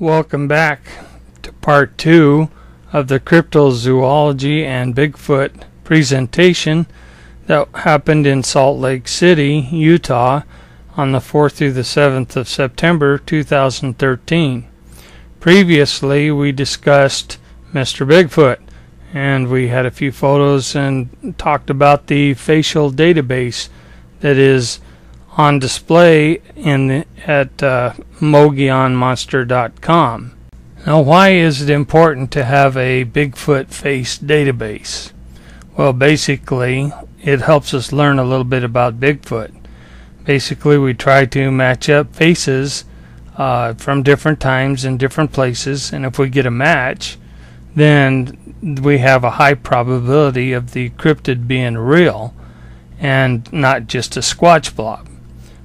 Welcome back to part 2 of the Cryptozoology and Bigfoot presentation that happened in Salt Lake City, Utah on the 4th through the 7th of September 2013. Previously we discussed Mr. Bigfoot and we had a few photos and talked about the facial database that is on display at mogionmonster.com. Now, why is it important to have a Bigfoot face database? Well, basically, it helps us learn a little bit about Bigfoot. Basically, we try to match up faces from different times and different places, and if we get a match, then we have a high probability of the cryptid being real and not just a squatch blob.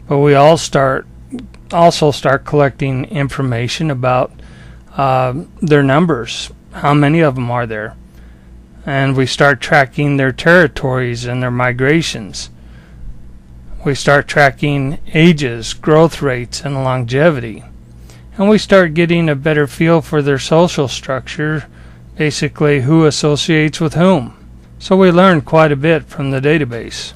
But we also start collecting information about their numbers, how many of them are there, and we start tracking their territories and their migrations. We start tracking ages, growth rates, and longevity, and we start getting a better feel for their social structure, basically who associates with whom. So we learn quite a bit from the database.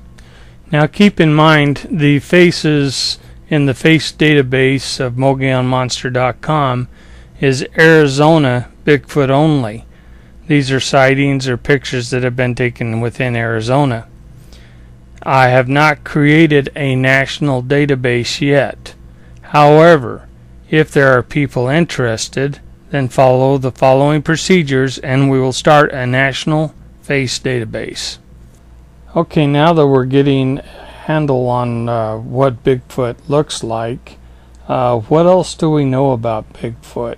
Now keep in mind the faces in the face database of mogionmonster.com is Arizona Bigfoot only. These are sightings or pictures that have been taken within Arizona. I have not created a national database yet. However, if there are people interested, then follow the following procedures and we will start a national face database. Okay, now that we're getting a handle on what Bigfoot looks like, what else do we know about Bigfoot?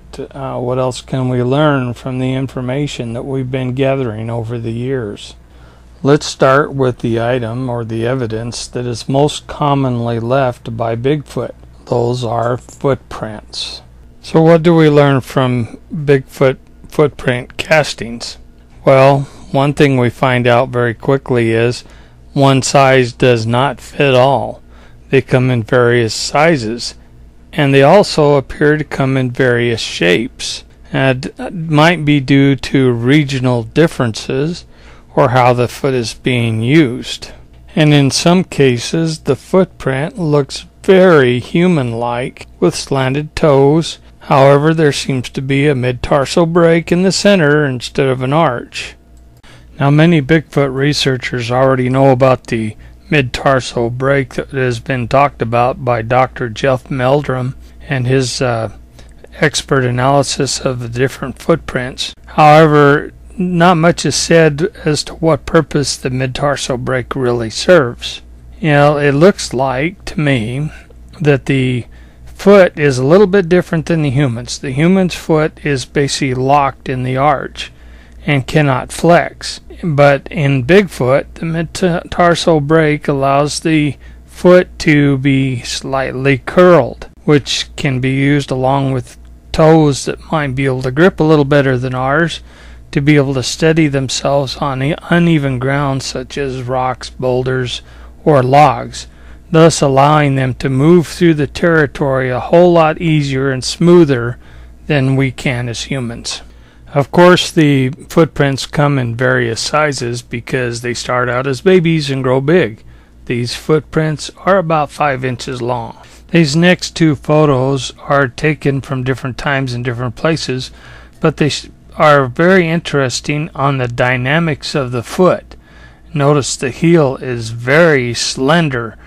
What else can we learn from the information that we've been gathering over the years? Let's start with the item or the evidence that is most commonly left by Bigfoot. Those are footprints. So what do we learn from Bigfoot footprint castings? Well, one thing we find out very quickly is one size does not fit all. They come in various sizes, and they also appear to come in various shapes. And it might be due to regional differences or how the foot is being used. And in some cases, the footprint looks very human-like with slanted toes. However, there seems to be a mid-tarsal break in the center instead of an arch. Now, many Bigfoot researchers already know about the mid-tarsal break that has been talked about by Dr. Jeff Meldrum and his expert analysis of the different footprints. However, not much is said as to what purpose the mid-tarsal break really serves. You know, it looks like to me that the foot is a little bit different than the human's. The human's foot is basically locked in the arch and cannot flex. But in Bigfoot, the mid-tarsal break allows the foot to be slightly curled, which can be used along with toes that might be able to grip a little better than ours to be able to steady themselves on uneven ground such as rocks, boulders, or logs, thus allowing them to move through the territory a whole lot easier and smoother than we can as humans. Of course, the footprints come in various sizes because they start out as babies and grow big. These footprints are about 5 inches long. These next two photos are taken from different times and different places, but they are very interesting on the dynamics of the foot. Notice the heel is very slender,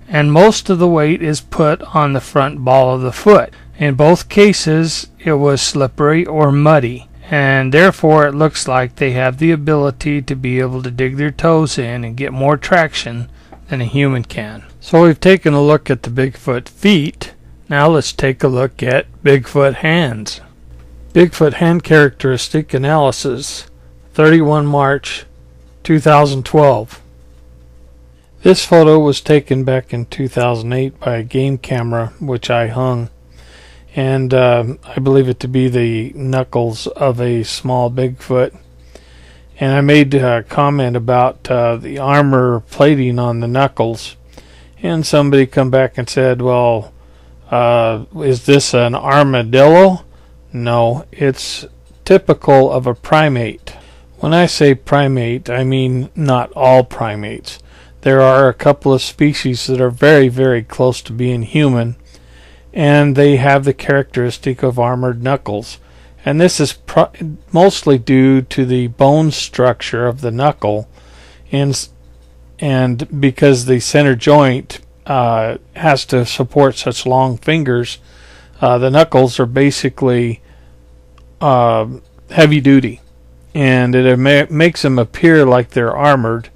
and most of the weight is put on the front ball of the foot. In both cases, it was slippery or muddy, and therefore it looks like they have the ability to be able to dig their toes in and get more traction than a human can. So we've taken a look at the Bigfoot feet. Now let's take a look at Bigfoot hands. Bigfoot hand characteristic analysis, 31 March 2012. This photo was taken back in 2008 by a game camera which I hung, and I believe it to be the knuckles of a small Bigfoot. And I made a comment about the armor plating on the knuckles, and somebody come back and said, well, is this an armadillo? No, it's typical of a primate. When I say primate, I mean not all primates. There are a couple of species that are very, very close to being human, and they have the characteristic of armored knuckles. And this is mostly due to the bone structure of the knuckle, and because the center joint has to support such long fingers, the knuckles are basically heavy duty, and it makes them appear like they're armored,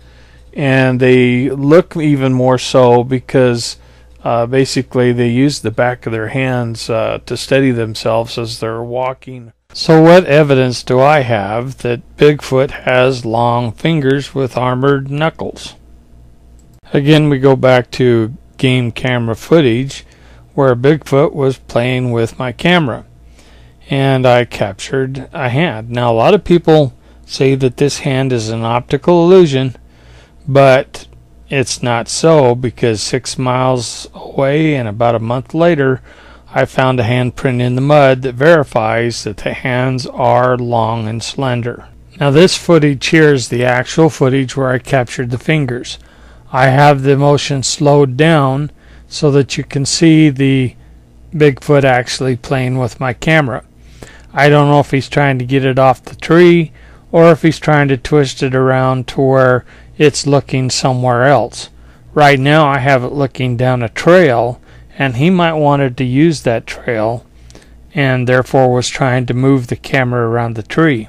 and they look even more so because basically they use the back of their hands to steady themselves as they're walking. So what evidence do I have that Bigfoot has long fingers with armored knuckles? Again, we go back to game camera footage where Bigfoot was playing with my camera, and I captured a hand. Now, a lot of people say that this hand is an optical illusion, but it's not so, because 6 miles away and about a month later, I found a handprint in the mud that verifies that the hands are long and slender. Now, this footage here is the actual footage where I captured the fingers. I have the motion slowed down so that you can see the Bigfoot actually playing with my camera. I don't know if he's trying to get it off the tree or if he's trying to twist it around to where it's looking somewhere else. Right now I have it looking down a trail, and he might wanted to use that trail and therefore was trying to move the camera around the tree.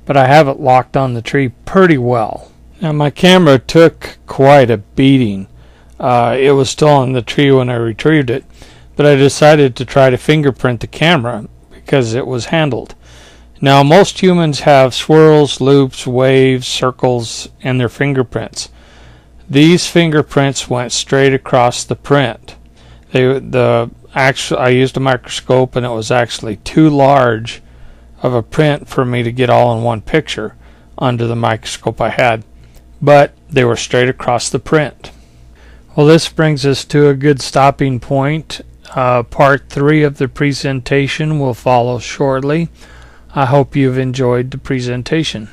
But I have it locked on the tree pretty well. Now, my camera took quite a beating. It was still on the tree when I retrieved it, but I decided to try to fingerprint the camera because it was handled. Now, most humans have swirls, loops, waves, circles, and their fingerprints. These fingerprints went straight across the print. I used a microscope, and it was actually too large of a print for me to get all in one picture under the microscope I had, but they were straight across the print. Well, this brings us to a good stopping point. Part 3 of the presentation will follow shortly. I hope you've enjoyed the presentation.